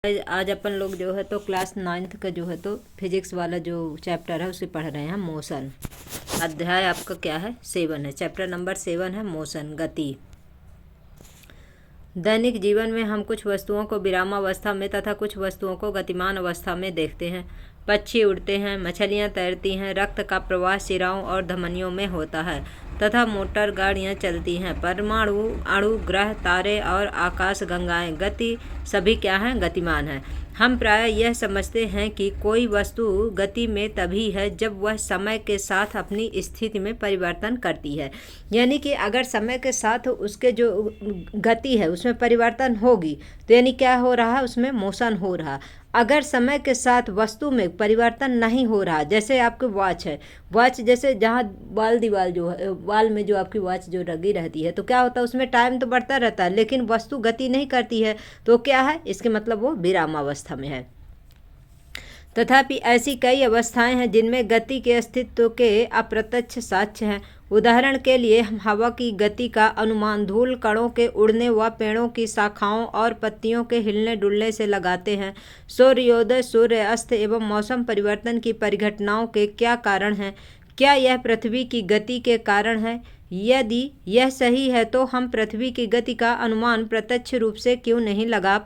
आज अपन लोग जो है तो क्लास 9th का जो है तो फिजिक्स वाला जो चैप्टर है उसे पढ़ रहे हैं, मोशन। अध्याय आपका क्या है? 7 है। चैप्टर नंबर 7 है मोशन, गति। दैनिक जीवन में हम कुछ वस्तुओं को विरामावस्था में तथा कुछ वस्तुओं को गतिमान अवस्था में देखते हैं। पक्षी उड़ते हैं, मछलियाँ तैरती हैं, रक्त का प्रवाह शिराओं और धमनियों में होता है तथा मोटर गाड़ियाँ चलती हैं। परमाणु, अणु, ग्रह, तारे और आकाश गंगाएं गति सभी क्या हैं? गतिमान हैं। हम प्राय यह समझते हैं कि कोई वस्तु गति में तभी है जब वह समय के साथ अपनी स्थिति में परिवर्तन करती है। यानी कि अगर समय के साथ उसके जो गति है उसमें परिवर्तन होगी तो यानी क्या हो रहा है? उसमें मोशन हो रहा। अगर समय के साथ वस्तु में परिवर्तन नहीं हो रहा, जैसे आपकी वॉच है, वॉच जैसे जहाँ बाल दीवाल जो है, बाल में जो आपकी वॉच जो लगी रहती है तो क्या होता है? उसमें टाइम तो बढ़ता रहता है लेकिन वस्तु गति नहीं करती है, तो क्या है? इसके मतलब वो विरामावस्था में है। तथापि ऐसी कई अवस्थाएं हैं जिनमें गति के अस्तित्व के अप्रत्यक्ष साक्ष्य हैं। उदाहरण के लिए हम हवा की गति का अनुमान धूल कणों के उड़ने व पेड़ों की शाखाओं और पत्तियों के हिलने डुलने से लगाते हैं। सूर्योदय, सूर्य अस्त एवं मौसम परिवर्तन की परिघटनाओं के क्या कारण हैं? क्या यह पृथ्वी की गति के कारण है? यदि यह सही है तो हम पृथ्वी की गति का अनुमान प्रत्यक्ष रूप से क्यों नहीं लगा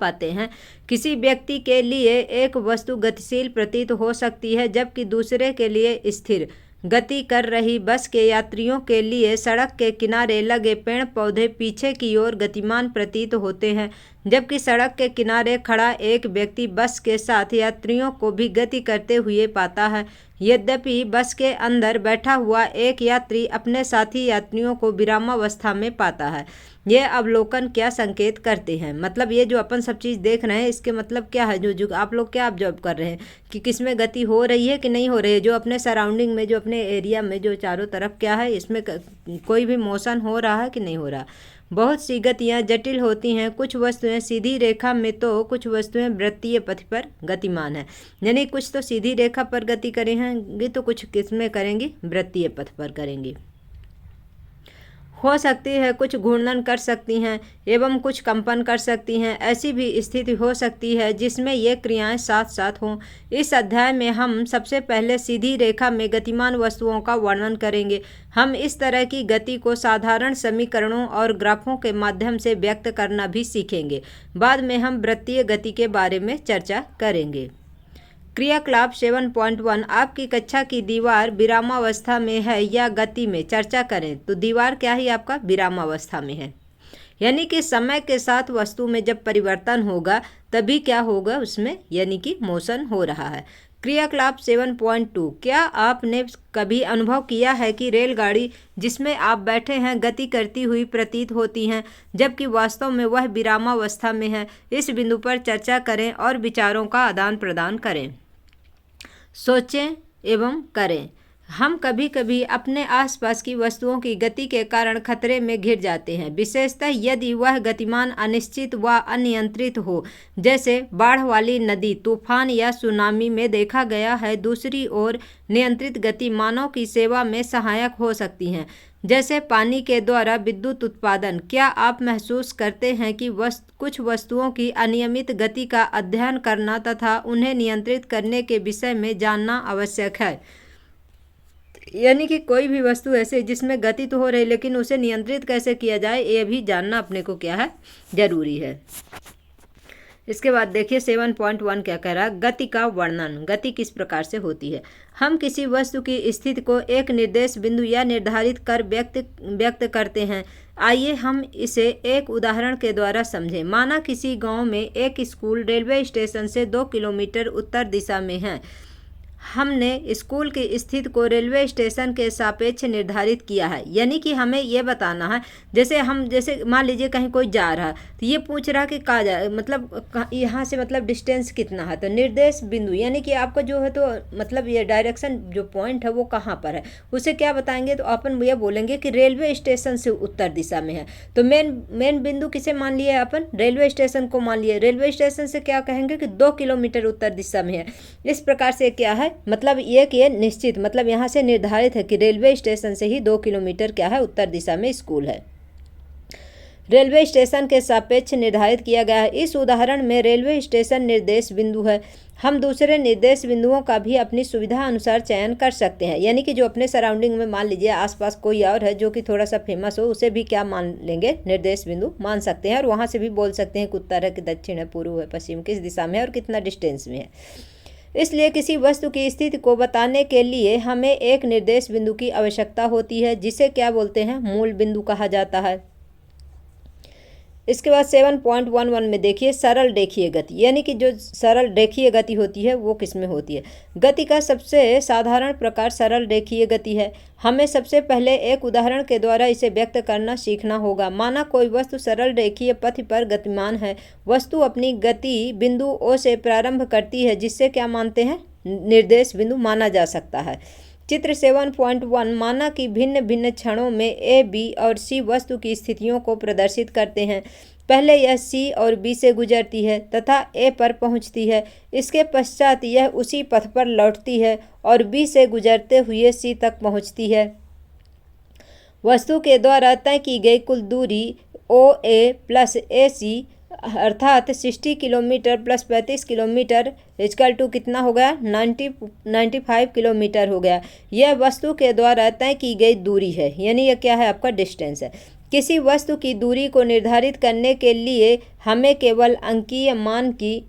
पाते हैं। किसी व्यक्ति के लिए एक वस्तु गतिशील प्रतीत हो सकती है जबकि दूसरे के लिए स्थिर। गति कर रही बस के यात्रियों के लिए सड़क के किनारे लगे पेड़ पौधे पीछे की ओर गतिमान प्रतीत होते हैं, जबकि सड़क के किनारे खड़ा एक व्यक्ति बस के साथ यात्रियों को भी गति करते हुए पाता है। यद्यपि बस के अंदर बैठा हुआ एक यात्री अपने साथी यात्रियों को विरामावस्था में पाता है। ये अवलोकन क्या संकेत करते हैं? मतलब ये जो अपन सब चीज़ देख रहे हैं इसके मतलब क्या है? जो आप लोग क्या ऑब्जर्व कर रहे हैं कि किसमें गति हो रही है कि नहीं हो रही है? जो अपने सराउंडिंग में, जो अपने एरिया में, जो चारों तरफ क्या है, इसमें कोई भी मोशन हो रहा है कि नहीं हो रहा? बहुत सी गतियाँ जटिल होती हैं। कुछ वस्तुएं सीधी रेखा में तो कुछ वस्तुएं वृत्तीय पथ पर गतिमान हैं। यानी कुछ तो सीधी रेखा पर गति करेंगी तो कुछ किस में करेंगी? वृत्तीय पथ पर करेंगी। हो सकती है कुछ घूर्णन कर सकती हैं एवं कुछ कंपन कर सकती हैं। ऐसी भी स्थिति हो सकती है जिसमें ये क्रियाएं साथ साथ हों। इस अध्याय में हम सबसे पहले सीधी रेखा में गतिमान वस्तुओं का वर्णन करेंगे। हम इस तरह की गति को साधारण समीकरणों और ग्राफों के माध्यम से व्यक्त करना भी सीखेंगे। बाद में हम वृत्तीय गति के बारे में चर्चा करेंगे। क्रियाकलाप 7.1 आपकी कक्षा की दीवार विरामावस्था में है या गति में? चर्चा करें तो दीवार क्या ही आपका विरामावस्था में है। यानी कि समय के साथ वस्तु में जब परिवर्तन होगा तभी क्या होगा उसमें? यानी कि मोशन हो रहा है। क्रियाकलाप 7.2 क्या आपने कभी अनुभव किया है कि रेलगाड़ी जिसमें आप बैठे हैं गति करती हुई प्रतीत होती हैं जबकि वास्तव में वह विरामावस्था में है? इस बिंदु पर चर्चा करें और विचारों का आदान प्रदान करें। सोचें एवं करें। हम कभी कभी अपने आसपास की वस्तुओं की गति के कारण खतरे में घिर जाते हैं, विशेषतः यदि वह गतिमान, अनिश्चित व अनियंत्रित हो, जैसे बाढ़ वाली नदी, तूफान या सुनामी में देखा गया है। दूसरी ओर नियंत्रित गति मानव की सेवा में सहायक हो सकती हैं, जैसे पानी के द्वारा विद्युत उत्पादन। क्या आप महसूस करते हैं कि कुछ वस्तुओं की अनियमित गति का अध्ययन करना तथा उन्हें नियंत्रित करने के विषय में जानना आवश्यक है? यानी कि कोई भी वस्तु ऐसे जिसमें गति तो हो रही लेकिन उसे नियंत्रित कैसे किया जाए ये भी जानना अपने को क्या है? जरूरी है। इसके बाद देखिए 7.1 क्या कह रहा है? गति का वर्णन। गति किस प्रकार से होती है? हम किसी वस्तु की स्थिति को एक निर्देश बिंदु या निर्धारित कर व्यक्त करते हैं। आइए हम इसे एक उदाहरण के द्वारा समझें। माना किसी गांव में एक स्कूल रेलवे स्टेशन से 2 किलोमीटर उत्तर दिशा में है। हमने स्कूल की स्थिति को रेलवे स्टेशन के सापेक्ष निर्धारित किया है। यानी कि हमें ये बताना है, जैसे मान लीजिए कहीं कोई जा रहा तो ये पूछ रहा कि कहाँ जा, मतलब यहाँ से मतलब डिस्टेंस कितना है, तो निर्देश बिंदु यानी कि आपका जो है तो मतलब ये डायरेक्शन जो पॉइंट है वो कहाँ पर है उसे क्या बताएंगे? तो अपन ये बोलेंगे कि रेलवे स्टेशन से उत्तर दिशा में है। तो मेन बिंदु किसे मान लिए अपन? रेलवे स्टेशन को मान लिए। रेलवे स्टेशन से क्या कहेंगे कि 2 किलोमीटर उत्तर दिशा में है। इस प्रकार से क्या है? मतलब ये निश्चित, मतलब यहाँ से निर्धारित है कि रेलवे स्टेशन से ही 2 किलोमीटर क्या है? उत्तर दिशा में स्कूल है। रेलवे स्टेशन के सापेक्ष निर्धारित किया गया है। इस उदाहरण में रेलवे स्टेशन निर्देश बिंदु है। हम दूसरे निर्देश बिंदुओं का भी अपनी सुविधा अनुसार चयन कर सकते हैं, यानी कि जो अपने सराउंडिंग में मान लीजिए आसपास कोई और है जो कि थोड़ा सा फेमस हो, उसे भी क्या मान लेंगे, निर्देश बिंदु मान सकते हैं। और वहाँ से भी बोल सकते हैं कि उत्तर है कि दक्षिण है, पूर्व है, पश्चिम, किस दिशा में है और कितना डिस्टेंस में है। इसलिए किसी वस्तु की स्थिति को बताने के लिए हमें एक निर्देश बिंदु की आवश्यकता होती है, जिसे क्या बोलते हैं, मूल बिंदु कहा जाता है। इसके बाद 7.11 में देखिए सरल रेखीय गति, यानी कि जो सरल रेखीय गति होती है वो किस में होती है। गति का सबसे साधारण प्रकार सरल रेखीय गति है। हमें सबसे पहले एक उदाहरण के द्वारा इसे व्यक्त करना सीखना होगा। माना कोई वस्तु सरल रेखीय पथ पर गतिमान है। वस्तु अपनी गति बिंदु O से प्रारंभ करती है, जिससे क्या मानते हैं, निर्देश बिंदु माना जा सकता है। चित्र 7.1 माना कि भिन्न भिन्न क्षणों में A, B और C वस्तु की स्थितियों को प्रदर्शित करते हैं। पहले यह C और B से गुजरती है तथा A पर पहुंचती है। इसके पश्चात यह उसी पथ पर लौटती है और B से गुजरते हुए C तक पहुंचती है। वस्तु के द्वारा तय की गई कुल दूरी OA प्लस AC अर्थात 60 kilometre plus 35 kilometre equal to कितना हो गया, 95 किलोमीटर हो गया। यह वस्तु के द्वारा तय की गई दूरी है, यानी यह क्या है, आपका डिस्टेंस है। किसी वस्तु की दूरी को निर्धारित करने के लिए हमें केवल अंकीय मान की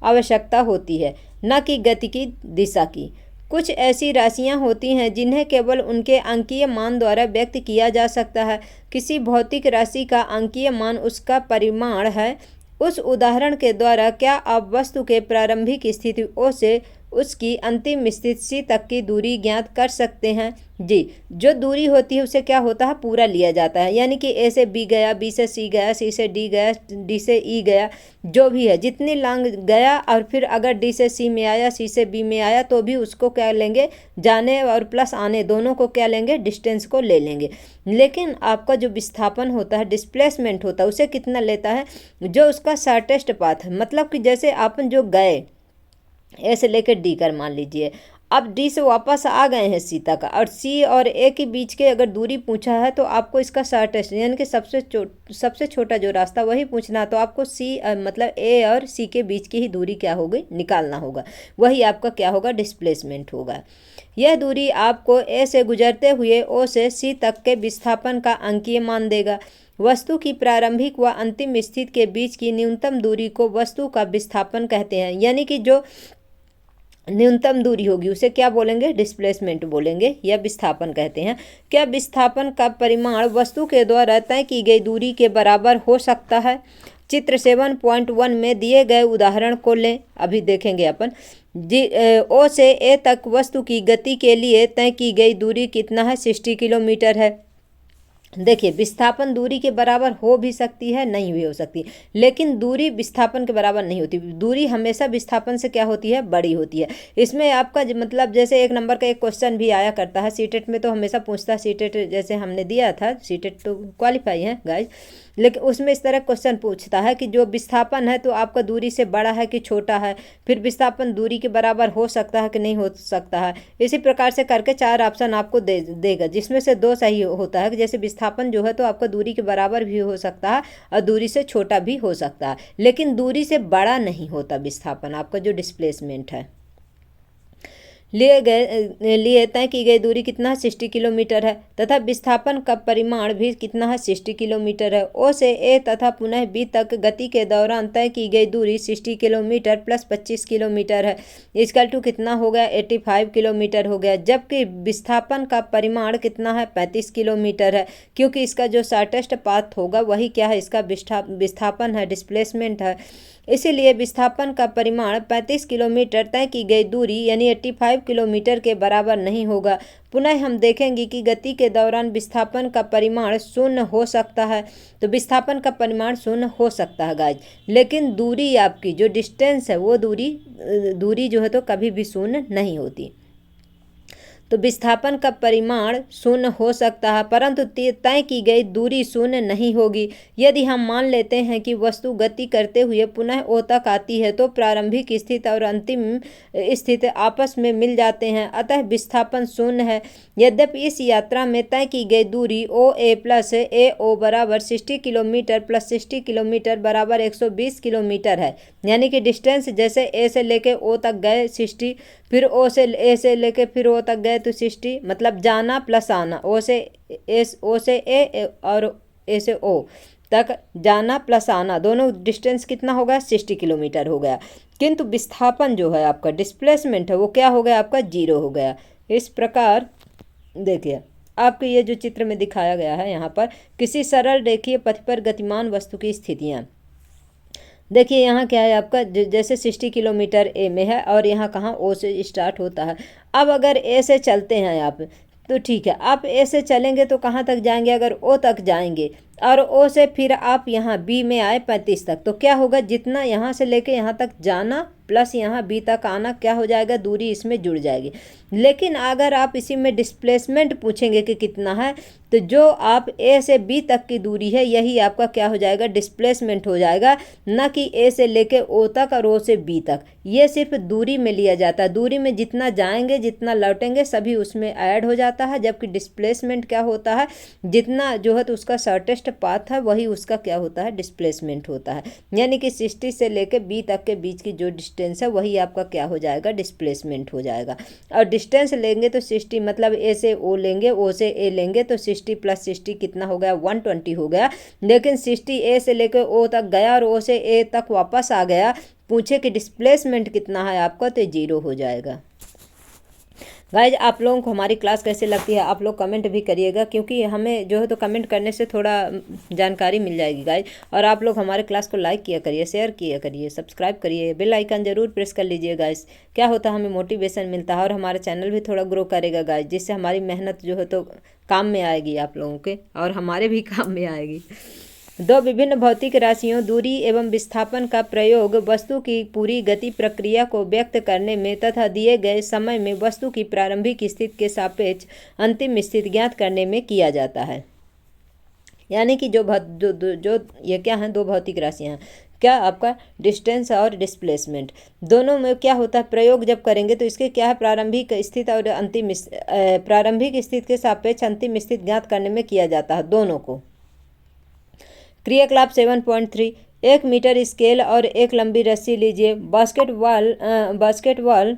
आवश्यकता होती है, न कि गति की दिशा की। कुछ ऐसी राशियां होती हैं जिन्हें केवल उनके अंकीय मान द्वारा व्यक्त किया जा सकता है। किसी भौतिक राशि का अंकीय मान उसका परिमाण है। उस उदाहरण के द्वारा क्या आप वस्तु के प्रारंभिक स्थिति O से उसकी अंतिम स्थिति C तक की दूरी ज्ञात कर सकते हैं? जी, जो दूरी होती है उसे क्या होता है, पूरा लिया जाता है, यानी कि A से B गया, B से C गया, C से D गया, D से E गया, जो भी है जितनी लॉन्ग गया, और फिर अगर D से C में आया, C से B में आया, तो भी उसको क्या लेंगे, जाने और प्लस आने दोनों को क्या लेंगे, डिस्टेंस को ले लेंगे। लेकिन आपका जो विस्थापन होता है, डिस्प्लेसमेंट होता है, उसे कितना लेता है, जो उसका शॉर्टेस्ट पाथ है। मतलब कि जैसे अपन जो गए A से लेकर D कर मान लीजिए, अब D से वापस आ गए हैं C तक, और C और A के बीच के अगर दूरी पूछा है तो आपको इसका शॉर्टेस्ट यानी कि सबसे छोटा जो रास्ता वही पूछना है। तो आपको मतलब A और C के बीच की ही दूरी क्या होगी, निकालना होगा। वही आपका क्या होगा, डिस्प्लेसमेंट होगा। यह दूरी आपको A से गुजरते हुए O से C तक के विस्थापन का अंकीय मान देगा। वस्तु की प्रारंभिक व अंतिम स्थिति के बीच की न्यूनतम दूरी को वस्तु का विस्थापन कहते हैं, यानी कि जो न्यूनतम दूरी होगी उसे क्या बोलेंगे, डिस्प्लेसमेंट बोलेंगे या विस्थापन कहते हैं। क्या विस्थापन का परिमाण वस्तु के द्वारा तय की गई दूरी के बराबर हो सकता है? चित्र 7.1 में दिए गए उदाहरण को लें, अभी देखेंगे अपन। O से A तक वस्तु की गति के लिए तय की गई दूरी कितना है, 60 किलोमीटर है। देखिए, विस्थापन दूरी के बराबर हो भी सकती है, नहीं भी हो सकती, लेकिन दूरी विस्थापन के बराबर नहीं होती। दूरी हमेशा विस्थापन से क्या होती है, बड़ी होती है। इसमें आपका मतलब जैसे 1 नंबर का एक क्वेश्चन भी आया करता है सीटेट में, तो हमेशा पूछता है, सीटेट जैसे हमने दिया था, सीटेट तो क्वालिफाई है गाइज, लेकिन उसमें इस तरह क्वेश्चन पूछता है कि जो विस्थापन है तो आपका दूरी से बड़ा है कि छोटा है, फिर विस्थापन दूरी के बराबर हो सकता है कि नहीं हो सकता है। इसी प्रकार से करके 4 ऑप्शन आपको देगा, जिसमें से 2 सही होता है कि जैसे विस्थापन जो है तो आपका दूरी के बराबर भी हो सकता है और दूरी से छोटा भी हो सकता है, लेकिन दूरी से बड़ा नहीं होता विस्थापन, आपका जो डिस्प्लेसमेंट है। लिए तय की गई दूरी कितना है, 60 किलोमीटर है, तथा विस्थापन का परिमाण भी कितना है, 60 किलोमीटर है। O से A तथा पुनः B तक गति के दौरान तय की गई दूरी 60 किलोमीटर प्लस 25 किलोमीटर है, इक्वल टू कितना हो गया, 85 किलोमीटर हो गया। जबकि विस्थापन का परिमाण कितना है, 35 किलोमीटर है, क्योंकि इसका जो शॉर्टेस्ट पाथ होगा वही क्या है, इसका विस्थापन है, डिस्प्लेसमेंट है। इसीलिए विस्थापन का परिमाण 35 किलोमीटर तय की गई दूरी यानी 85 किलोमीटर के बराबर नहीं होगा। पुनः हम देखेंगे कि गति के दौरान विस्थापन का परिमाण शून्य हो सकता है, तो विस्थापन का परिमाण शून्य हो सकता है गाइज, लेकिन दूरी आपकी जो डिस्टेंस है वो दूरी जो है तो कभी भी शून्य नहीं होती। तो विस्थापन का परिमाण शून्य हो सकता है, परंतु तय की गई दूरी शून्य नहीं होगी। यदि हम मान लेते हैं कि वस्तु गति करते हुए पुनः O तक आती है तो प्रारंभिक स्थिति और अंतिम स्थिति आपस में मिल जाते हैं, अतः विस्थापन शून्य है। यद्यपि इस यात्रा में तय की गई दूरी OA प्लस AO बराबर 60 किलोमीटर प्लस 60 किलोमीटर बराबर 120 किलोमीटर है। यानी कि डिस्टेंस जैसे A से लेके O तक गए 60, फिर O से A से लेके फिर O तक गए तो 60, मतलब जाना प्लस आना, O से A और A से O तक जाना प्लस आना, दोनों डिस्टेंस कितना हो गया, 60 किलोमीटर हो गया। किंतु विस्थापन जो है आपका, डिस्प्लेसमेंट है, वो क्या हो गया आपका, 0 हो गया। इस प्रकार देखिए आपके ये जो चित्र में दिखाया गया है यहाँ पर, किसी सरल रेखीय पथ पर गतिमान वस्तु की स्थितियाँ। देखिए यहाँ क्या है आपका, जैसे 60 किलोमीटर A में है और यहाँ कहाँ O से स्टार्ट होता है। अब अगर A से चलते हैं आप तो ठीक है, आप A से चलेंगे तो कहाँ तक जाएंगे, अगर O तक जाएंगे और O से फिर आप यहाँ B में आए 35 तक, तो क्या होगा, जितना यहाँ से लेके यहाँ तक जाना प्लस यहाँ B तक आना क्या हो जाएगा, दूरी इसमें जुड़ जाएगी। लेकिन अगर आप इसी में डिस्प्लेसमेंट पूछेंगे कि कितना है, तो जो आप A से B तक की दूरी है यही आपका क्या हो जाएगा, डिस्प्लेसमेंट हो जाएगा, न कि A से लेके O तक और O से B तक। ये सिर्फ दूरी में लिया जाता है, दूरी में जितना जाएंगे जितना लौटेंगे सभी उसमें ऐड हो जाता है, जबकि डिस्प्लेसमेंट क्या होता है, जितना जो है तो उसका शॉर्टेस्ट पाथ है वही उसका क्या होता है, डिस्प्लेसमेंट होता है। यानी कि 60 से लेके B तक के बीच की जो डिस्टेंस है वही आपका क्या हो जाएगा, डिस्प्लेसमेंट हो जाएगा। और डिस्टेंस लेंगे तो 60, मतलब A से O लेंगे, O से A लेंगे तो 60 प्लस 60 कितना हो गया, 120 हो गया। लेकिन 60 A से लेकर O तक गया और O से A तक वापस आ गया, पूछे कि डिस्प्लेसमेंट कितना है आपका, तो 0 हो जाएगा। गाइज आप लोगों को हमारी क्लास कैसे लगती है आप लोग कमेंट भी करिएगा, क्योंकि हमें जो है तो कमेंट करने से थोड़ा जानकारी मिल जाएगी गाइज। और आप लोग हमारे क्लास को लाइक किया करिए, शेयर किया करिए, सब्सक्राइब करिए, बेल आइकन जरूर प्रेस कर लीजिए गाइज। क्या होता है, हमें मोटिवेशन मिलता है और हमारा चैनल भी थोड़ा ग्रो करेगा गाइज, जिससे हमारी मेहनत जो है तो काम में आएगी आप लोगों के, और हमारे भी काम में आएगी। दो विभिन्न भौतिक राशियों दूरी एवं विस्थापन का प्रयोग वस्तु की पूरी गति प्रक्रिया को व्यक्त करने में तथा दिए गए समय में वस्तु की प्रारंभिक स्थिति के सापेक्ष अंतिम स्थिति ज्ञात करने में किया जाता है। यानी कि जो ये क्या हैं, दो भौतिक राशियाँ हैं, क्या आपका डिस्टेंस और डिस्प्लेसमेंट, दोनों में क्या होता है, प्रयोग जब करेंगे तो इसके क्या है, प्रारंभिक स्थिति और अंतिम प्रारंभिक स्थिति के सापेक्ष अंतिम स्थिति ज्ञात करने में किया जाता है दोनों को। क्रियाकलाप 7.3, 1 मीटर स्केल और एक लंबी रस्सी लीजिए। बास्केटबॉल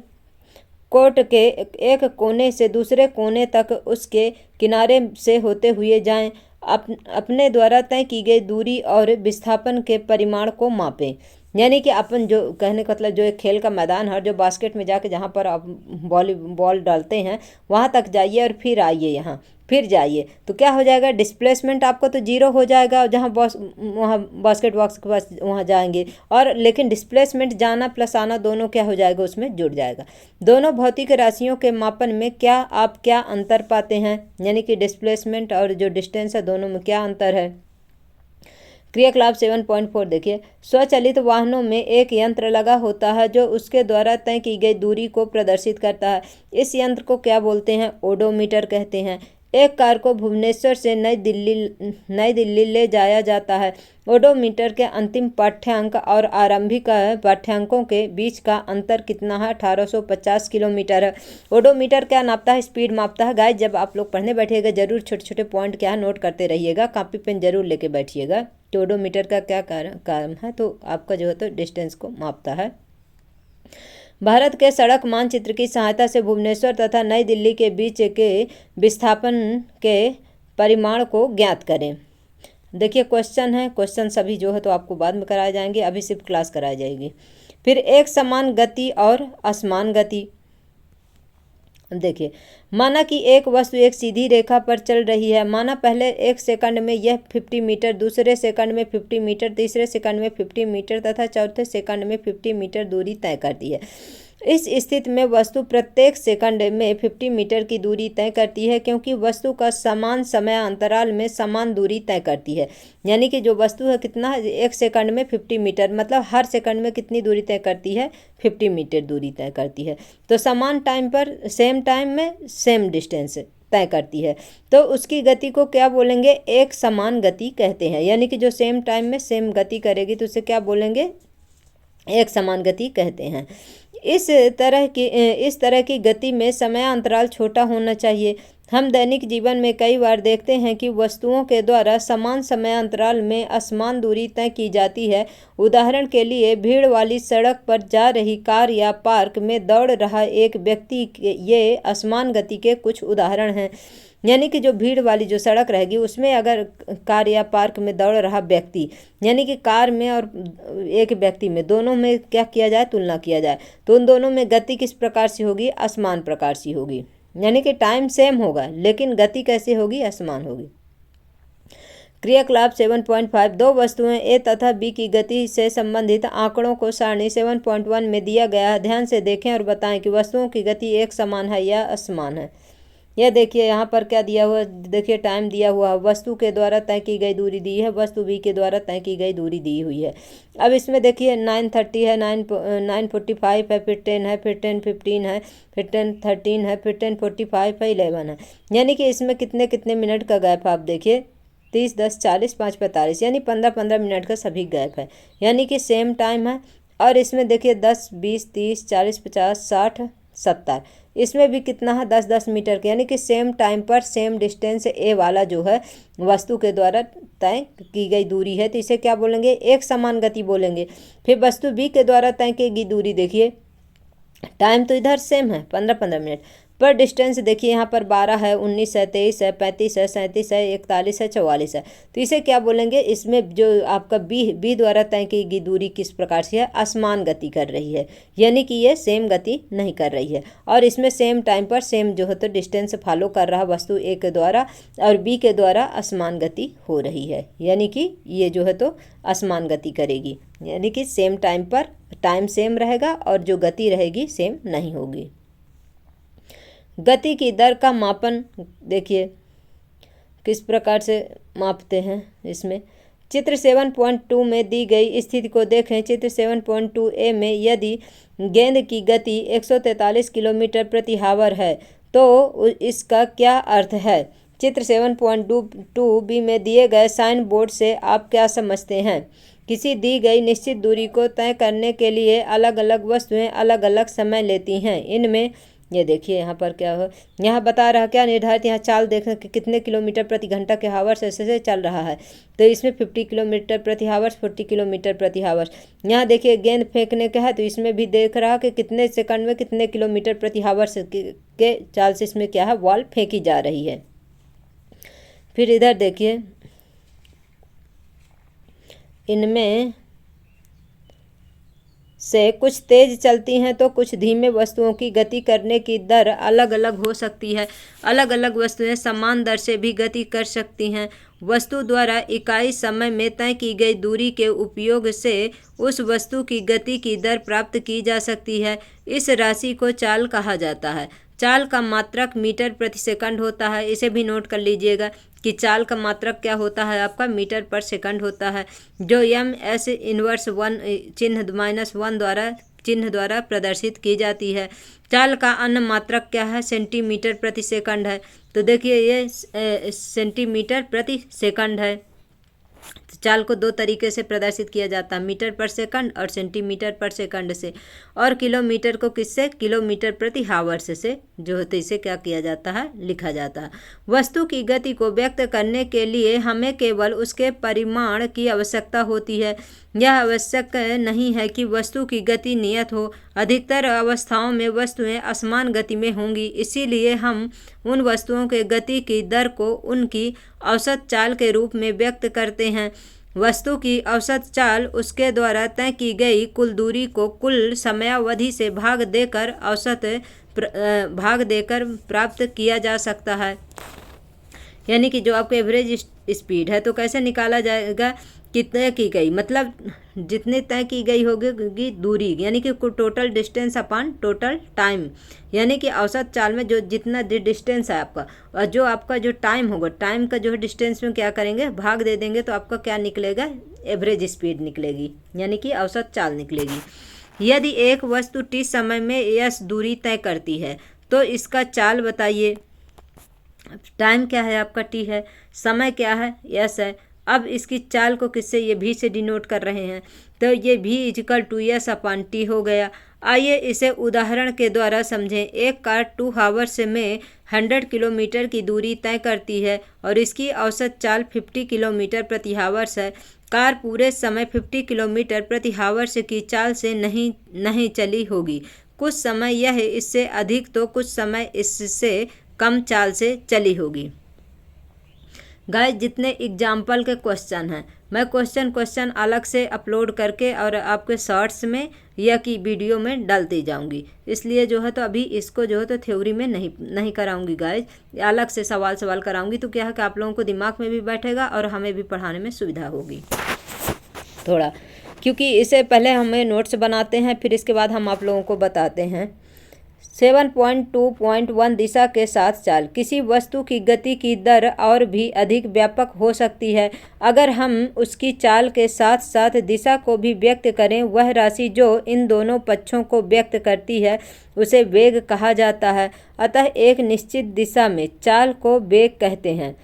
कोर्ट के एक कोने से दूसरे कोने तक उसके किनारे से होते हुए जाएं। अपने द्वारा तय की गई दूरी और विस्थापन के परिमाण को मापें। यानी कि अपन जो कहने का मतलब, जो एक खेल का मैदान है, जो बास्केट में जाके जहाँ पर आप बॉल डालते हैं वहाँ तक जाइए और फिर आइए, यहाँ फिर जाइए, तो क्या हो जाएगा, डिस्प्लेसमेंट आपको तो 0 हो जाएगा, जहाँ वहाँ बास्केट बॉक्स के पास वहाँ जाएंगे, और लेकिन डिस्प्लेसमेंट जाना प्लस आना दोनों क्या हो जाएगा, उसमें जुड़ जाएगा। दोनों भौतिक राशियों के मापन में आप क्या अंतर पाते हैं, यानी कि डिस्प्लेसमेंट और जो डिस्टेंस है दोनों में क्या अंतर है। क्रियाकलाप 7.4 देखिए, स्वचालित वाहनों में एक यंत्र लगा होता है जो उसके द्वारा तय की गई दूरी को प्रदर्शित करता है। इस यंत्र को क्या बोलते हैं, ओडोमीटर कहते हैं। एक कार को भुवनेश्वर से नई दिल्ली ले जाया जाता है। ओडोमीटर के अंतिम पाठ्यांक और आरंभिक पाठ्यांकों के बीच का अंतर कितना है, 1850 किलोमीटर है। ओडोमीटर क्या नापता है, स्पीड मापता है। गाइस जब आप लोग पढ़ने बैठिएगा जरूर छोटे छोटे पॉइंट क्या है नोट करते रहिएगा, कॉपी पेन जरूर लेके बैठिएगा। तो ओडोमीटर का क्या काम है, तो आपका जो है तो डिस्टेंस को मापता है। भारत के सड़क मानचित्र की सहायता से भुवनेश्वर तथा नई दिल्ली के बीच के विस्थापन के परिमाण को ज्ञात करें। देखिए क्वेश्चन है, क्वेश्चन सभी जो है तो आपको बाद में कराए जाएंगे, अभी सिर्फ क्लास कराई जाएगी। फिर एक समान गति और असमान गति। देखिए, माना कि एक वस्तु एक सीधी रेखा पर चल रही है। माना पहले 1 सेकंड में यह 50 मीटर, दूसरे सेकंड में 50 मीटर, तीसरे सेकंड में 50 मीटर तथा चौथे सेकंड में 50 मीटर दूरी तय करती है। इस स्थिति में वस्तु प्रत्येक सेकंड में 50 मीटर की दूरी तय करती है, क्योंकि वस्तु का समान समय अंतराल में समान दूरी तय करती है। यानी कि जो वस्तु है कितना, एक सेकंड में 50 मीटर, मतलब हर सेकंड में कितनी दूरी तय करती है, 50 मीटर दूरी तय करती है। तो समान टाइम पर सेम टाइम में सेम डिस्टेंस तय करती है, तो उसकी गति को क्या बोलेंगे, एक समान गति कहते हैं। यानी कि जो सेम टाइम में सेम गति करेगी तो उसे क्या बोलेंगे, एक समान गति कहते हैं। इस तरह की गति में समय अंतराल छोटा होना चाहिए। हम दैनिक जीवन में कई बार देखते हैं कि वस्तुओं के द्वारा समान समय अंतराल में असमान दूरी तय की जाती है। उदाहरण के लिए भीड़ वाली सड़क पर जा रही कार या पार्क में दौड़ रहा एक व्यक्ति, ये असमान गति के कुछ उदाहरण हैं। यानी कि जो भीड़ वाली जो सड़क रहेगी उसमें अगर कार या पार्क में दौड़ रहा व्यक्ति, यानी कि कार में और एक व्यक्ति में, दोनों में क्या किया जाए, तुलना किया जाए, तो उन दोनों में गति किस प्रकार से होगी, असमान प्रकार से होगी। यानी कि टाइम सेम होगा लेकिन गति कैसे होगी, असमान होगी। क्रियाकलाप 7.5, दो वस्तुएं ए तथा बी की गति से संबंधित आंकड़ों को सारणी 7.1 में दिया गया है। ध्यान से देखें और बताएं कि वस्तुओं की गति एक समान है या असमान है। यह देखिए यहाँ पर क्या दिया हुआ, देखिए टाइम दिया हुआ, वस्तु के द्वारा तय की गई दूरी दी है, वस्तु बी के द्वारा तय की गई दूरी दी हुई है। अब इसमें देखिए 9:30 है, 9:45 है, फिर 10 है, फिर 10:15 है, फिर 10:13 है, फिर 10:45 है, 11 है। यानी कि इसमें कितने कितने मिनट का गैप आप देखिए, 30, 10, 40, 5, 45, यानी 15-15 मिनट का सभी गैप है। यानी कि सेम टाइम है। और इसमें देखिए 10, 20, 30, 40, 50, 60, 70, इसमें भी कितना है, 10-10 मीटर के। यानी कि सेम टाइम पर सेम डिस्टेंस ए वाला जो है वस्तु के द्वारा तय की गई दूरी है, तो इसे क्या बोलेंगे, एक समान गति बोलेंगे। फिर वस्तु बी के द्वारा तय की गई दूरी, देखिए टाइम तो इधर सेम है 15-15 मिनट, पर डिस्टेंस देखिए यहाँ पर 12 है, 19 है, 23 है, 35 है, 37 है, 41 है, 44 है, तो इसे क्या बोलेंगे, इसमें जो आपका बी द्वारा तय की गई दूरी किस प्रकार से है, असमान गति कर रही है। यानी कि ये सेम गति नहीं कर रही है। और इसमें सेम टाइम पर सेम जो है तो डिस्टेंस फॉलो कर रहा वस्तु ए के द्वारा और बी के द्वारा असमान गति हो रही है। यानी कि ये जो है तो असमान गति करेगी। यानी कि सेम टाइम पर टाइम सेम रहेगा और जो गति रहेगी सेम नहीं होगी। गति की दर का मापन देखिए किस प्रकार से मापते हैं। इसमें चित्र 7.2 में दी गई स्थिति को देखें। चित्र 7.2 ए में यदि गेंद की गति 143 किलोमीटर प्रति हावर है तो इसका क्या अर्थ है। चित्र 7.2 बी में दिए गए साइन बोर्ड से आप क्या समझते हैं। किसी दी गई निश्चित दूरी को तय करने के लिए अलग अलग वस्तुएं अलग अलग समय लेती हैं। इनमें ये देखिए यहाँ पर क्या हो, यहाँ बता रहा क्या निर्धारित, यहाँ चाल देखने कि कितने किलोमीटर प्रति घंटा के हावर्स ऐसे चल रहा है, तो इसमें 50 किलोमीटर प्रति हावर्स, 40 किलोमीटर प्रति हावर्स। यहाँ देखिए गेंद फेंकने का है तो इसमें भी देख रहा कि कितने सेकंड में कितने किलोमीटर प्रति हावर्स के चाल से इसमें क्या है, बॉल फेंकी जा रही है। फिर इधर देखिए इनमें से कुछ तेज चलती हैं तो कुछ धीमे। वस्तुओं की गति करने की दर अलग अलग हो सकती है। अलग अलग वस्तुएं समान दर से भी गति कर सकती हैं। वस्तु द्वारा इकाई समय में तय की गई दूरी के उपयोग से उस वस्तु की गति की दर प्राप्त की जा सकती है। इस राशि को चाल कहा जाता है। चाल का मात्रक मीटर प्रति सेकंड होता है। इसे भी नोट कर लीजिएगा कि चाल का मात्रक क्या होता है, आपका मीटर पर सेकंड होता है, जो MS इनवर्स 1 चिन्ह द्वारा प्रदर्शित की जाती है। चाल का अन्य मात्रक क्या है, सेंटीमीटर प्रति सेकंड है। तो देखिए ये सेंटीमीटर प्रति सेकंड है। चाल को दो तरीके से प्रदर्शित किया जाता है, मीटर पर सेकंड और सेंटीमीटर पर सेकंड से। और किलोमीटर को किससे, किलोमीटर प्रति हावर्स से जो होते इसे क्या किया जाता है, लिखा जाता है। वस्तु की गति को व्यक्त करने के लिए हमें केवल उसके परिमाण की आवश्यकता होती है। यह आवश्यक नहीं है कि वस्तु की गति नियत हो। अधिकतर अवस्थाओं में वस्तुएं असमान गति में होंगी, इसीलिए हम उन वस्तुओं के गति की दर को उनकी औसत चाल के रूप में व्यक्त करते हैं। वस्तु की औसत चाल उसके द्वारा तय की गई कुल दूरी को कुल समयावधि से भाग देकर प्राप्त किया जा सकता है। यानी कि जो आपको एवरेज स्पीड है। तो कैसे निकाला जाएगा, कितने की गई, मतलब जितने तय की गई होगी दूरी, यानी कि total distance upon total time, यानी कि औसत चाल में जो जितना डिस्टेंस है आपका, और जो आपका जो टाइम होगा, टाइम का जो है डिस्टेंस में क्या करेंगे, भाग दे देंगे, तो आपका क्या निकलेगा, एवरेज स्पीड निकलेगी, यानी कि औसत चाल निकलेगी। यदि एक वस्तु t समय में s दूरी तय करती है तो इसका चाल बताइए। टाइम क्या है आपका, t है, समय क्या है, s है। अब इसकी चाल को किससे, ये v से डिनोट कर रहे हैं, तो ये v equal to s upon T हो गया। आइए इसे उदाहरण के द्वारा समझें। एक कार 2 हावर्स में 100 किलोमीटर की दूरी तय करती है और इसकी औसत चाल 50 किलोमीटर प्रति हावर्स है। कार पूरे समय 50 किलोमीटर प्रति हावर्स की चाल से नहीं चली होगी। कुछ समय यह इससे अधिक तो कुछ समय इससे कम चाल से चली होगी। गाइस, जितने एग्जाम्पल के क्वेश्चन हैं, मैं क्वेश्चन अलग से अपलोड करके और आपके शॉर्ट्स में या कि वीडियो में डालती जाऊंगी, इसलिए जो है तो अभी इसको जो है तो थ्योरी में नहीं कराऊंगी गाइस, अलग से सवाल कराऊंगी। तो क्या है कि आप लोगों को दिमाग में भी बैठेगा और हमें भी पढ़ाने में सुविधा होगी थोड़ा, क्योंकि इससे पहले हमें नोट्स बनाते हैं, फिर इसके बाद हम आप लोगों को बताते हैं। 7.2.1 दिशा के साथ चाल। किसी वस्तु की गति की दर और भी अधिक व्यापक हो सकती है अगर हम उसकी चाल के साथ साथ दिशा को भी व्यक्त करें। वह राशि जो इन दोनों पक्षों को व्यक्त करती है उसे वेग कहा जाता है। अतः एक निश्चित दिशा में चाल को वेग कहते हैं।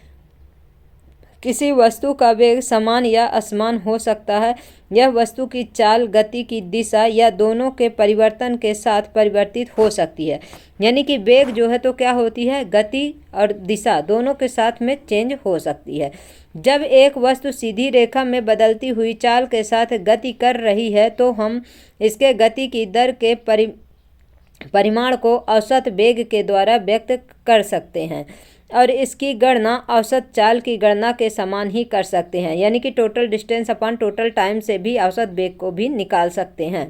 किसी वस्तु का वेग समान या असमान हो सकता है। यह वस्तु की चाल, गति की दिशा या दोनों के परिवर्तन के साथ परिवर्तित हो सकती है। यानी कि वेग जो है तो क्या होती है, गति और दिशा दोनों के साथ में चेंज हो सकती है। जब एक वस्तु सीधी रेखा में बदलती हुई चाल के साथ गति कर रही है तो हम इसके गति की दर के परिमाण को औसत वेग के द्वारा व्यक्त कर सकते हैं और इसकी गणना औसत चाल की गणना के समान ही कर सकते हैं। यानी कि total distance upon total time से भी औसत वेग को भी निकाल सकते हैं।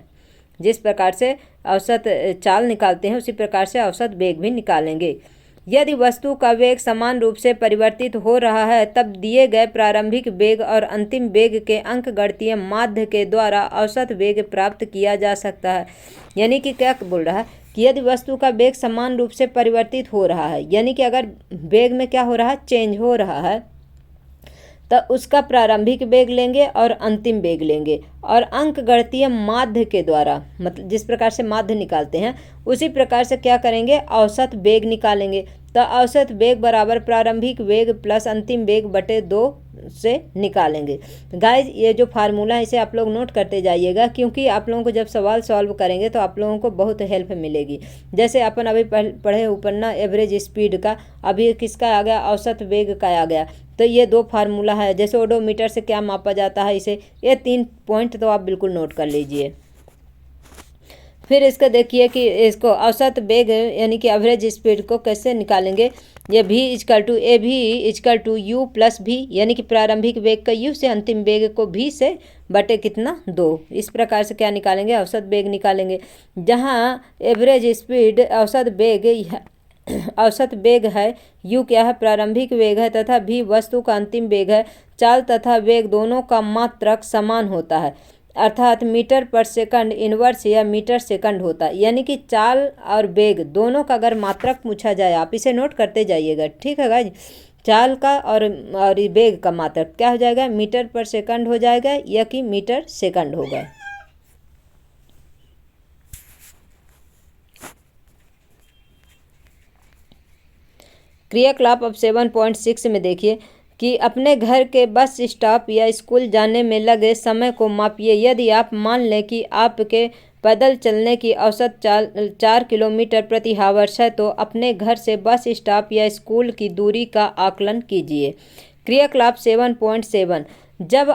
जिस प्रकार से औसत चाल निकालते हैं उसी प्रकार से औसत वेग भी निकालेंगे। यदि वस्तु का वेग समान रूप से परिवर्तित हो रहा है तब दिए गए प्रारंभिक वेग और अंतिम वेग के अंकगणितीय माध्य के द्वारा औसत वेग प्राप्त किया जा सकता है। यानी कि क्या बोल रहा है कि यदि वस्तु का वेग समान रूप से परिवर्तित हो रहा है, यानी कि अगर वेग में क्या हो रहा है, चेंज हो रहा है, तो उसका प्रारंभिक वेग लेंगे और अंतिम वेग लेंगे और अंकगणितीय माध्य के द्वारा, मतलब जिस प्रकार से माध्य निकालते हैं उसी प्रकार से क्या करेंगे, औसत वेग निकालेंगे। तो औसत वेग बराबर प्रारंभिक वेग प्लस अंतिम वेग बटे 2 से निकालेंगे। गाइज, ये जो फार्मूला है इसे आप लोग नोट करते जाइएगा, क्योंकि आप लोगों को जब सवाल सॉल्व करेंगे तो आप लोगों को बहुत हेल्प मिलेगी। जैसे अपन अभी पढ़े ऊपर ना एवरेज स्पीड का, अभी किसका आ गया, औसत वेग का आ गया। तो ये 2 फार्मूला है। जैसे ओडोमीटर से क्या मापा जाता है इसे, ये 3 पॉइंट तो आप बिल्कुल नोट कर लीजिए। फिर इसका देखिए कि इसको औसत वेग यानी कि एवरेज स्पीड को कैसे निकालेंगे। ये v equal to u plus v, यानी कि प्रारंभिक वेग का u से अंतिम वेग को v से बटे कितना 2। इस प्रकार से क्या निकालेंगे, औसत वेग निकालेंगे। जहाँ एवरेज स्पीड औसत वेग है, u क्या है, प्रारंभिक वेग है, तथा v वस्तु का अंतिम वेग है। चाल तथा वेग दोनों का मात्रक समान होता है, अर्थात मीटर पर सेकंड इनवर्स या मीटर सेकंड होता है। यानी कि चाल और वेग दोनों का अगर मात्रक पूछा जाए, आप इसे नोट करते जाइएगा, ठीक है गाइज। चाल का और वेग का मात्रक क्या हो जाएगा, मीटर पर सेकंड हो जाएगा या कि मीटर सेकंड होगा। क्रियाकलाप अब 7.6 में देखिए कि अपने घर के बस स्टॉप या स्कूल जाने में लगे समय को मापिए। यदि आप मान लें कि आपके पैदल चलने की औसत चाल 4 किलोमीटर प्रति हावर्स है तो अपने घर से बस स्टॉप या स्कूल की दूरी का आकलन कीजिए। क्रियाकलाप 7.7 जब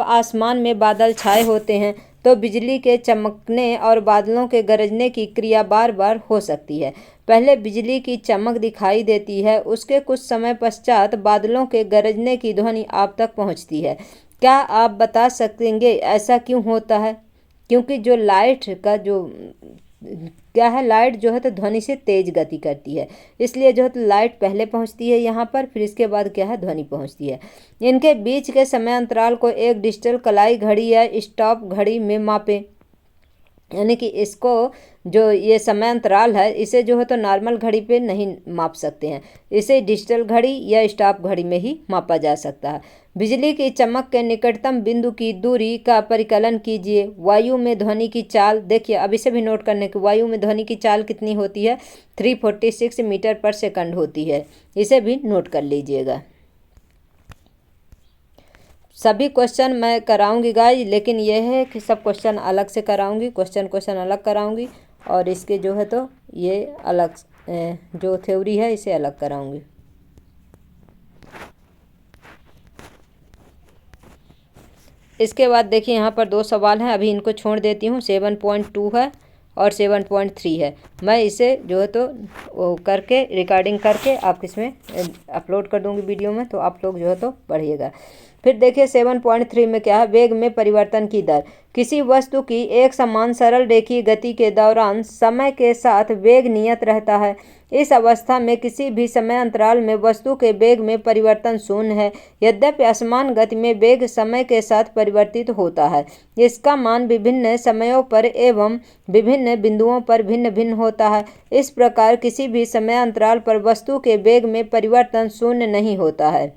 आसमान में बादल छाए होते हैं तो बिजली के चमकने और बादलों के गरजने की क्रिया बार बार हो सकती है। पहले बिजली की चमक दिखाई देती है, उसके कुछ समय पश्चात बादलों के गरजने की ध्वनि आप तक पहुंचती है। क्या आप बता सकेंगे ऐसा क्यों होता है? क्योंकि जो लाइट का जो क्या है, लाइट जो है तो ध्वनि से तेज गति करती है, इसलिए जो है तो लाइट पहले पहुंचती है यहाँ पर, फिर इसके बाद क्या है, ध्वनि पहुंचती है। इनके बीच के समय अंतराल को एक डिजिटल कलाई घड़ी या स्टॉप घड़ी में मापें। यानी कि इसको जो ये समय अंतराल है इसे जो है तो नॉर्मल घड़ी पे नहीं माप सकते हैं, इसे डिजिटल घड़ी या स्टॉप घड़ी में ही मापा जा सकता है। बिजली की चमक के निकटतम बिंदु की दूरी का परिकलन कीजिए। वायु में ध्वनि की चाल देखिए, अब इसे भी नोट करने की, वायु में ध्वनि की चाल कितनी होती है, 346 मीटर पर सेकंड होती है, इसे भी नोट कर लीजिएगा। सभी क्वेश्चन मैं कराऊंगी गाइस, लेकिन यह है कि सब क्वेश्चन अलग से कराऊंगी, क्वेश्चन अलग कराऊंगी, और इसके जो है तो ये अलग जो थ्योरी है इसे अलग कराऊंगी। इसके बाद देखिए यहाँ पर 2 सवाल हैं, अभी इनको छोड़ देती हूँ। 7.2 है और 7.3 है। मैं इसे जो है तो वो करके रिकॉर्डिंग करके आप इसमें अपलोड कर दूंगी वीडियो में, तो आप लोग जो है तो पढ़िएगा। फिर देखिए 7.3 में क्या है, वेग में परिवर्तन की दर। किसी वस्तु की एक समान सरल रेखीय गति के दौरान समय के साथ वेग नियत रहता है। इस अवस्था में किसी भी समय अंतराल में वस्तु के वेग में परिवर्तन शून्य है। यद्यपि असमान गति में वेग समय के साथ परिवर्तित होता है, इसका मान विभिन्न समयों पर एवं विभिन्न बिंदुओं पर भिन्न भिन्न होता है। इस प्रकार किसी भी समय अंतराल पर वस्तु के वेग में परिवर्तन शून्य नहीं होता है।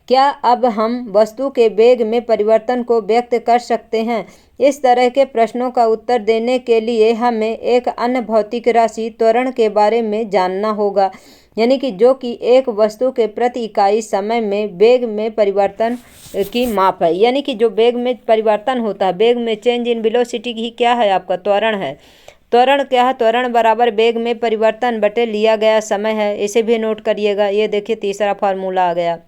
क्या अब हम वस्तु के वेग में परिवर्तन को व्यक्त कर सकते हैं? इस तरह के प्रश्नों का उत्तर देने के लिए हमें एक अन्य भौतिक राशि त्वरण के बारे में जानना होगा, यानी कि जो कि एक वस्तु के प्रति इकाई समय में वेग में परिवर्तन की माप है। यानी कि जो वेग में परिवर्तन होता है, वेग में चेंज इन वेलोसिटी की क्या है, आपका त्वरण है। त्वरण क्या है, त्वरण बराबर वेग में परिवर्तन बटे लिया गया समय है, इसे भी नोट करिएगा। ये देखिए तीसरा फार्मूला आ गया।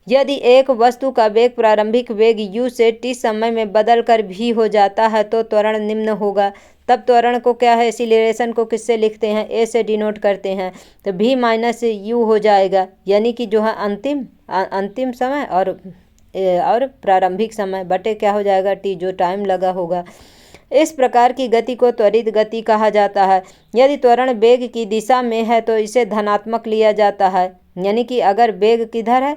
यदि एक वस्तु का वेग प्रारंभिक वेग u से t समय में बदल कर v हो जाता है तो त्वरण निम्न होगा। तब त्वरण को क्या है, एक्सीलरेशन को किससे लिखते हैं, a से डिनोट करते हैं, तो v माइनस u हो जाएगा। यानी कि जो है अंतिम समय और प्रारंभिक समय बटे क्या हो जाएगा, t, जो टाइम लगा होगा। इस प्रकार की गति को त्वरित गति कहा जाता है। यदि त्वरण वेग की दिशा में है तो इसे धनात्मक लिया जाता है। यानी कि अगर वेग किधर है,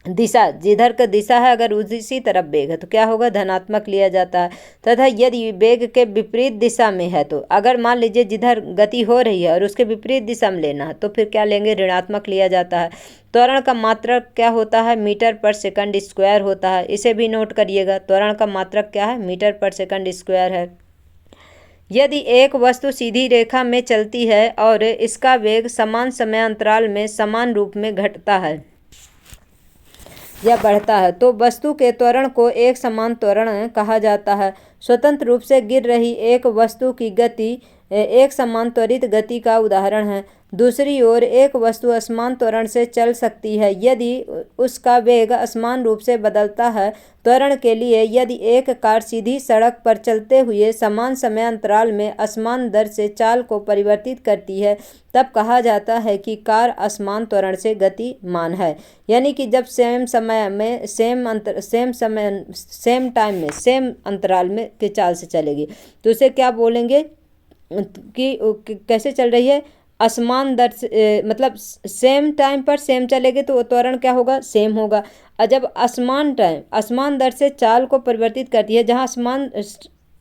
दिशा, जिधर का दिशा है अगर उसी तरफ वेग है तो क्या होगा, धनात्मक लिया जाता है। तथा यदि वेग के विपरीत दिशा में है, तो अगर मान लीजिए जिधर गति हो रही है और उसके विपरीत दिशा में लेना है तो फिर क्या लेंगे, ऋणात्मक लिया जाता है। त्वरण का मात्रक क्या होता है, मीटर पर सेकंड स्क्वायर होता है, इसे भी नोट करिएगा। त्वरण का मात्रक क्या है, मीटर पर सेकंड स्क्वायर है। यदि एक वस्तु सीधी रेखा में चलती है और इसका वेग समान समय अंतराल में समान रूप में घटता है या बढ़ता है तो वस्तु के त्वरण को एक समान त्वरण कहा जाता है। स्वतंत्र रूप से गिर रही एक वस्तु की गति एक समान त्वरित गति का उदाहरण है। दूसरी ओर एक वस्तु असमान त्वरण से चल सकती है यदि उसका वेग असमान रूप से बदलता है। त्वरण के लिए यदि एक कार सीधी सड़क पर चलते हुए समान समय अंतराल में असमान दर से चाल को परिवर्तित करती है तब कहा जाता है कि कार असमान त्वरण से गतिमान है। यानी कि जब सेम समय में सेम टाइम में सेम अंतराल में के चाल से चलेगी तो उसे क्या बोलेंगे कि कैसे चल रही है, असमान दर से, मतलब सेम टाइम पर सेम चलेगी तो त्वरण क्या होगा, सेम होगा। और जब असमान दर से चाल को परिवर्तित करती है, जहाँ असमान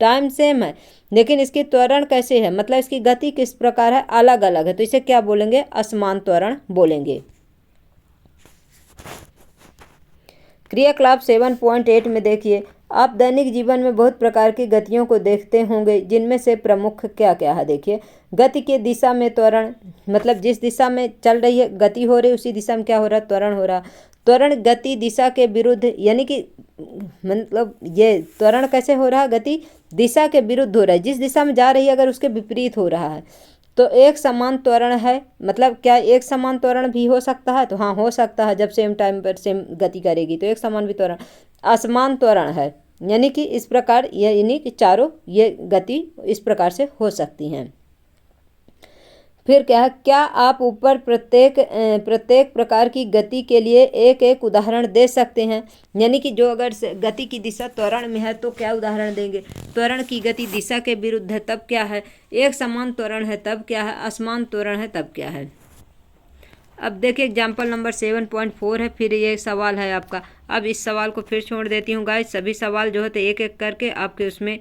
टाइम सेम है लेकिन इसकी त्वरण कैसे है, मतलब इसकी गति किस प्रकार है, अलग अलग है, तो इसे क्या बोलेंगे, असमान त्वरण बोलेंगे। क्रियाकलाप 7.8 में देखिए, आप दैनिक जीवन में बहुत प्रकार की गतियों को देखते होंगे, जिनमें से प्रमुख क्या क्या है। देखिए, गति की दिशा में त्वरण, मतलब जिस दिशा में चल रही है गति हो रही उसी दिशा में क्या हो रहा है, त्वरण हो रहा। त्वरण गति दिशा के विरुद्ध, यानी कि मतलब ये त्वरण कैसे हो रहा है, गति दिशा के विरुद्ध हो रहा है, जिस दिशा में जा रही है अगर उसके विपरीत हो रहा है तो एक समान त्वरण है। मतलब क्या एक समान त्वरण भी हो सकता है, तो हाँ हो सकता है, जब सेम टाइम पर सेम गति करेगी तो एक समान भी त्वरण। असमान त्वरण है, यानी कि इस प्रकार, यानी कि चारों ये गति इस प्रकार से हो सकती हैं। फिर क्या आप ऊपर प्रत्येक प्रकार की गति के लिए एक एक उदाहरण दे सकते हैं? यानी कि जो अगर गति की दिशा त्वरण में है तो क्या उदाहरण देंगे? त्वरण की गति दिशा के विरुद्ध है तब क्या है? एक समान त्वरण है तब क्या है? असमान त्वरण है तब क्या है? अब देखिए एग्जाम्पल नंबर 7.4 है। फिर ये सवाल है आपका। अब इस सवाल को फिर छोड़ देती हूँ गाइस। सभी सवाल जो है तो एक एक करके आपके उसमें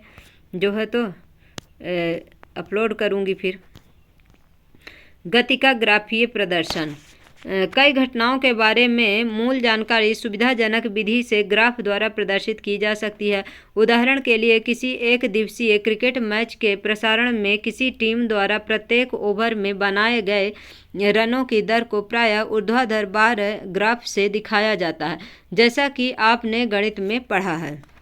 जो है तो अपलोड करूँगी। फिर गति का ग्राफीय प्रदर्शन। कई घटनाओं के बारे में मूल जानकारी सुविधाजनक विधि से ग्राफ द्वारा प्रदर्शित की जा सकती है। उदाहरण के लिए किसी एक दिवसीय क्रिकेट मैच के प्रसारण में किसी टीम द्वारा प्रत्येक ओवर में बनाए गए रनों की दर को प्रायः ऊर्ध्वाधर बार ग्राफ से दिखाया जाता है, जैसा कि आपने गणित में पढ़ा है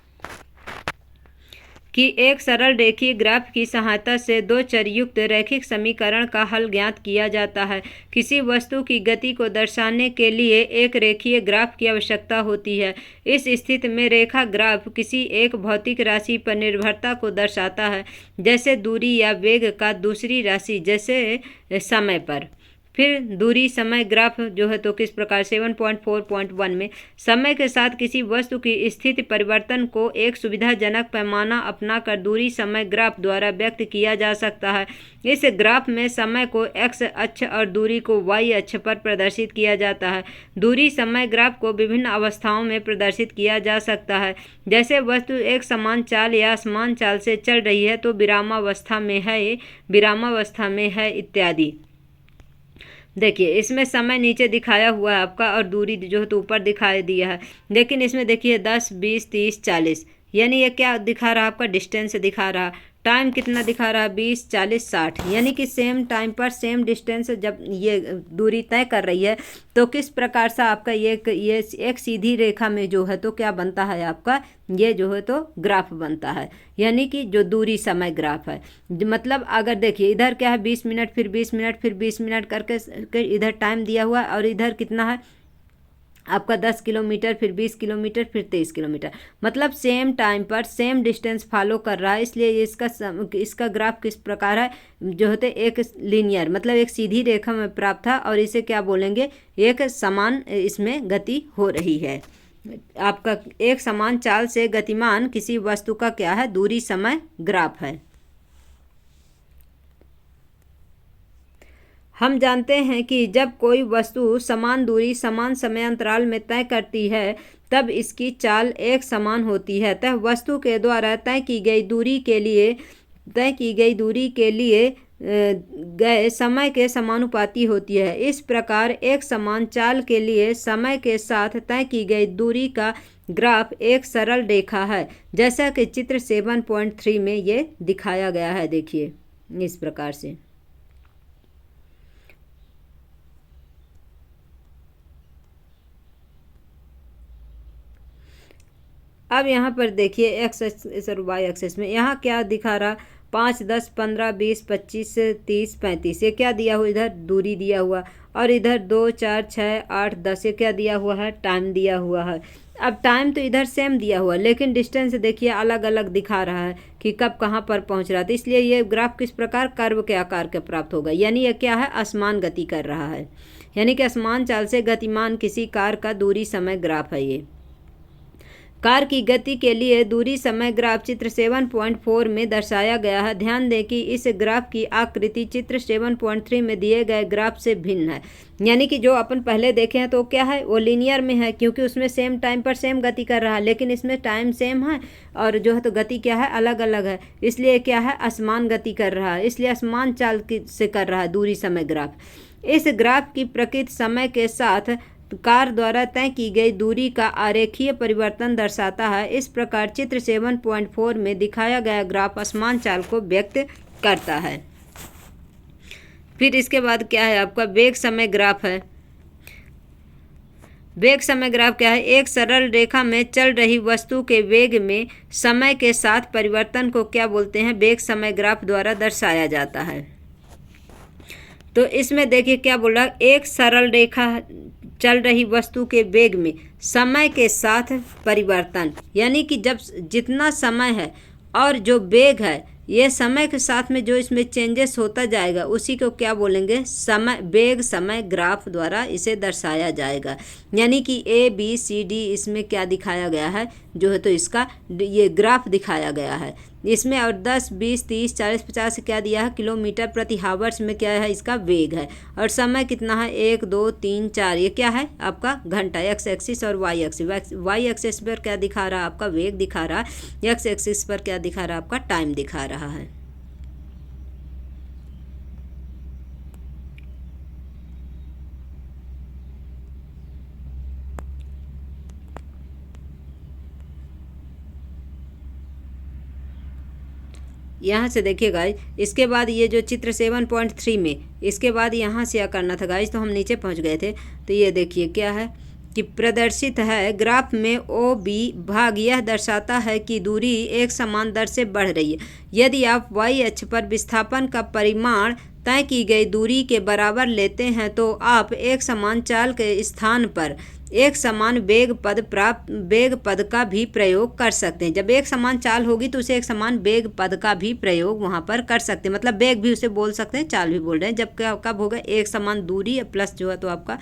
कि एक सरल रेखीय ग्राफ की सहायता से दो चर युक्त रैखिक समीकरण का हल ज्ञात किया जाता है। किसी वस्तु की गति को दर्शाने के लिए एक रेखीय ग्राफ की आवश्यकता होती है। इस स्थिति में रेखा ग्राफ किसी एक भौतिक राशि पर निर्भरता को दर्शाता है, जैसे दूरी या वेग का दूसरी राशि जैसे समय पर। फिर दूरी समय ग्राफ जो है तो किस प्रकार 7.4.1 में समय के साथ किसी वस्तु की स्थिति परिवर्तन को एक सुविधाजनक पैमाना अपनाकर दूरी समय ग्राफ द्वारा व्यक्त किया जा सकता है। इस ग्राफ में समय को x अक्ष और दूरी को y अक्ष पर प्रदर्शित किया जाता है। दूरी समय ग्राफ को विभिन्न अवस्थाओं में प्रदर्शित किया जा सकता है, जैसे वस्तु एक समान चाल या असमान चाल से चल रही है तो विरामावस्था में है इत्यादि। देखिए इसमें समय नीचे दिखाया हुआ है आपका और दूरी जो है तो ऊपर दिखाई दिया है। लेकिन इसमें देखिए 10, 20, 30, 40 यानी ये क्या दिखा रहा है आपका? डिस्टेंस दिखा रहा। टाइम कितना दिखा रहा है? 20, 40, 60 यानी कि सेम टाइम पर सेम डिस्टेंस जब ये दूरी तय कर रही है तो किस प्रकार से आपका ये एक सीधी रेखा में जो है तो क्या बनता है आपका? ये जो है तो ग्राफ बनता है, यानी कि जो दूरी समय ग्राफ है। मतलब अगर देखिए इधर क्या है 20 मिनट फिर 20 मिनट फिर 20 मिनट करके इधर टाइम दिया हुआ है और इधर कितना है आपका 10 किलोमीटर फिर 20 किलोमीटर फिर 23 किलोमीटर। मतलब सेम टाइम पर सेम डिस्टेंस फॉलो कर रहा है, इसलिए इसका ग्राफ किस प्रकार है? जो होते एक लीनियर मतलब एक सीधी रेखा में प्राप्त था और इसे क्या बोलेंगे? एक समान इसमें गति हो रही है। आपका एक समान चाल से गतिमान किसी वस्तु का क्या है? दूरी समय ग्राफ है। हम जानते हैं कि जब कोई वस्तु समान दूरी समान समय अंतराल में तय करती है तब इसकी चाल एक समान होती है। अतः वस्तु के द्वारा तय की गई दूरी के लिए गए समय के समानुपाती होती है। इस प्रकार एक समान चाल के लिए समय के साथ तय की गई दूरी का ग्राफ एक सरल रेखा है, जैसा कि चित्र 7.3 में ये दिखाया गया है। देखिए इस प्रकार से। अब यहाँ पर देखिए एक्स और वाई एक्सेस में यहाँ क्या दिखा रहा? 5, 10, 15, 20, 25, 30, 35 ये क्या दिया हुआ? इधर दूरी दिया हुआ और इधर 2, 4, 6, 8, 10 ये क्या दिया हुआ है? टाइम दिया हुआ है। अब टाइम तो इधर सेम दिया हुआ लेकिन डिस्टेंस देखिए अलग अलग दिखा रहा है कि कब कहाँ पर पहुँच रहा था। इसलिए ये ग्राफ किस प्रकार कर्व के आकार के प्राप्त होगा, यानी यह क्या है? असमान गति कर रहा है, यानी कि असमान चाल से गतिमान किसी कार का दूरी समय ग्राफ है। ये कार की गति के लिए दूरी समय ग्राफ चित्र 7.4 में दर्शाया गया है। ध्यान दें कि इस ग्राफ की आकृति चित्र 7.3 में दिए गए ग्राफ से भिन्न है, यानी कि जो अपन पहले देखे हैं तो क्या है? वो लीनियर में है क्योंकि उसमें सेम टाइम पर सेम गति कर रहा है, लेकिन इसमें टाइम सेम है और जो है तो गति क्या है? अलग अलग है। इसलिए क्या है? असमान गति कर रहा है, इसलिए असमान चाल से कर रहा है दूरी समय ग्राफ। इस ग्राफ की प्रकृति समय के साथ कार द्वारा तय की गई दूरी का आरेखीय परिवर्तन दर्शाता है। इस प्रकार चित्र 7.4 में दिखाया गया ग्राफ असमान चाल को व्यक्त करता है। फिर इसके बाद क्या है आपका? वेग समय ग्राफ है। वेग समय ग्राफ क्या है? एक सरल रेखा में चल रही वस्तु के वेग में समय के साथ परिवर्तन को क्या बोलते हैं? वेग समय ग्राफ द्वारा दर्शाया जाता है। तो इसमें देखिए क्या बोल रहा है? एक सरल रेखा चल रही वस्तु के वेग में समय के साथ परिवर्तन, यानी कि जब जितना समय है और जो वेग है ये समय के साथ में जो इसमें चेंजेस होता जाएगा उसी को क्या बोलेंगे, समय वेग समय ग्राफ द्वारा इसे दर्शाया जाएगा। यानी कि ABCD इसमें क्या दिखाया गया है जो है तो इसका ये ग्राफ दिखाया गया है इसमें। और 10 20 30 40 50 क्या दिया है, किलोमीटर प्रति हावर्स में क्या है इसका वेग है। और समय कितना है, 1 2 3 4, ये क्या है आपका घंटा, एक्स एक्सिस और वाई एक्सिस। वाई एक्सिस पर क्या दिखा रहा है आपका वेग दिखा रहा है, एक्स एक्सिस पर क्या दिखा रहा है आपका टाइम दिखा रहा है। यहाँ से देखिए गाइज, इसके बाद ये जो चित्र 7.3 में इसके बाद यहाँ से क्या करना था गाइज, तो हम नीचे पहुँच गए थे। तो ये देखिए क्या है कि प्रदर्शित है ग्राफ में OB भाग यह दर्शाता है कि दूरी एक समान दर से बढ़ रही है। यदि आप y अक्ष पर विस्थापन का परिमाण तय की गई दूरी के बराबर लेते हैं तो आप एक समान चाल के स्थान पर एक समान वेग पद का भी प्रयोग कर सकते हैं। जब एक समान चाल होगी तो उसे एक समान वेग पद का भी प्रयोग वहाँ पर कर सकते हैं, मतलब वेग भी उसे बोल सकते हैं, चाल भी बोल रहे हैं। जब क्या कब होगा, एक समान दूरी प्लस जो है तो आपका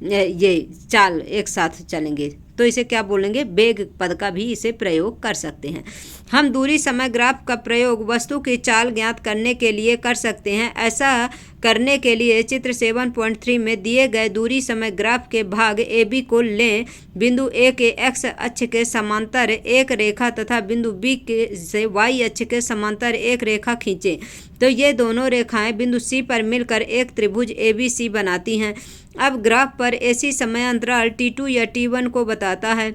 ये चाल एक साथ चलेंगे तो इसे क्या बोलेंगे, वेग पद का भी इसे प्रयोग कर सकते हैं। हम दूरी समय ग्राफ का प्रयोग वस्तु की चाल ज्ञात करने के लिए कर सकते हैं। ऐसा करने के लिए चित्र 7.3 में दिए गए दूरी समय ग्राफ के भाग AB को लें। बिंदु A के x अक्ष के समांतर एक रेखा तथा बिंदु B के से y अक्ष के समांतर एक रेखा खींचें। तो ये दोनों रेखाएं बिंदु C पर मिलकर एक त्रिभुज ABC बनाती हैं। अब ग्राफ पर AC समय अंतराल T2 या T1 को बताता है,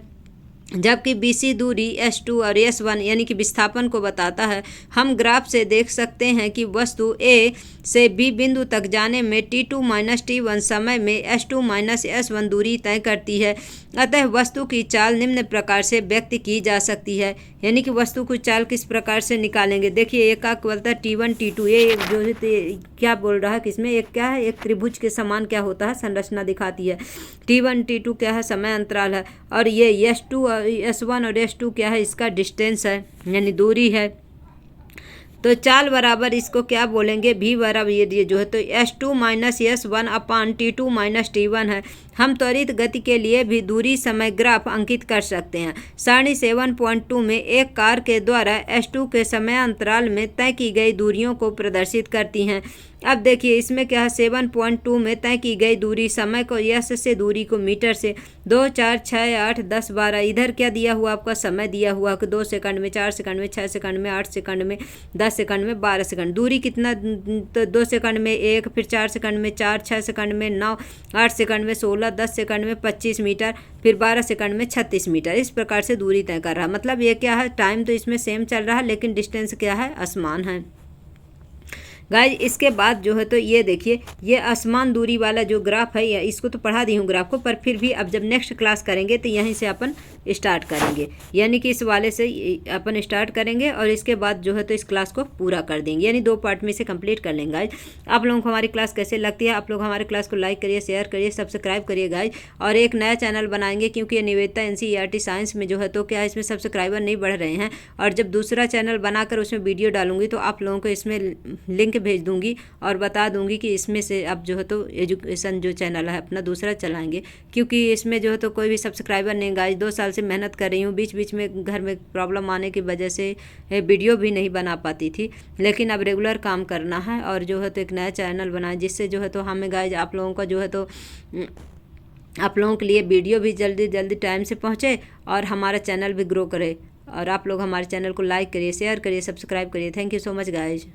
जबकि BC दूरी S2 और S1 यानी कि विस्थापन को बताता है। हम ग्राफ से देख सकते हैं कि वस्तु A से B बिंदु तक जाने में T2 - T1 समय में S2 - S1 दूरी तय करती है। अतः वस्तु की चाल निम्न प्रकार से व्यक्त की जा सकती है। यानी कि वस्तु की चाल किस प्रकार से निकालेंगे, देखिए एक का बोलता है T1 T2, ये जो है क्या बोल रहा है कि इसमें एक क्या है, एक त्रिभुज के समान क्या होता है संरचना दिखाती है। T1 T2 क्या है, समय अंतराल है। और ये S2 S1 और S2 क्या है, इसका डिस्टेंस है यानी दूरी है। तो चाल बराबर इसको क्या बोलेंगे, भी बराबर ये जो है तो S2 - S1 अपान T2 - T1 है। हम त्वरित गति के लिए भी दूरी समय ग्राफ अंकित कर सकते हैं। सारणी 7.2 में एक कार के द्वारा S2 के समय अंतराल में तय की गई दूरियों को प्रदर्शित करती हैं। अब देखिए इसमें क्या है, 7.2 में तय की गई दूरी समय को यस से दूरी को मीटर से 2 4 6 8 10 12, इधर क्या दिया हुआ आपका समय दिया हुआ कि 2 सेकंड में 4 सेकंड में 6 सेकंड में 8 सेकंड में 10 सेकंड में 12 सेकंड। दूरी कितना, तो 2 सेकंड में 1, फिर 4 सेकंड में 4, 6 सेकंड में 9, 8 सेकंड में 16, 10 सेकंड में 25 मीटर, फिर 12 सेकंड में 36 मीटर। इस प्रकार से दूरी तय कर रहा है। मतलब ये क्या है, टाइम तो इसमें सेम चल रहा है लेकिन डिस्टेंस क्या है, असमान है। गाइज इसके बाद जो है तो ये देखिए ये असमान दूरी वाला जो ग्राफ है, या इसको तो पढ़ा दी हूँ ग्राफ को, पर फिर भी अब जब नेक्स्ट क्लास करेंगे तो यहीं से अपन स्टार्ट करेंगे। यानी कि इस वाले से अपन स्टार्ट करेंगे और इसके बाद जो है तो इस क्लास को पूरा कर देंगे, यानी 2 पार्ट में से कंप्लीट कर लेंगे। गाइज आप लोगों को हमारी क्लास कैसे लगती है, आप लोग हमारे क्लास को लाइक करिए, शेयर करिए, सब्सक्राइब करिए गाइज। और एक नया चैनल बनाएंगे क्योंकि ये निवेदिता NCERT साइंस में जो है तो क्या है, इसमें सब्सक्राइबर नहीं बढ़ रहे हैं। और जब दूसरा चैनल बनाकर उसमें वीडियो डालूंगी तो आप लोगों को इसमें लिंक भेज दूंगी और बता दूंगी कि इसमें से अब जो है तो एजुकेशन जो चैनल है अपना दूसरा चलाएंगे, क्योंकि इसमें जो है तो कोई भी सब्सक्राइबर नहीं। गाइज 2 साल से मेहनत कर रही हूँ, बीच बीच में घर में प्रॉब्लम आने की वजह से वीडियो भी नहीं बना पाती थी, लेकिन अब रेगुलर काम करना है और जो है तो एक नया चैनल बनाए जिससे जो है तो हमें गाइज आप लोगों का जो है तो आप लोगों के लिए वीडियो भी जल्दी जल्दी टाइम से पहुँचे और हमारा चैनल भी ग्रो करे। और आप लोग हमारे चैनल को लाइक करिए, शेयर करिए, सब्सक्राइब करिए। Thank you so much guys.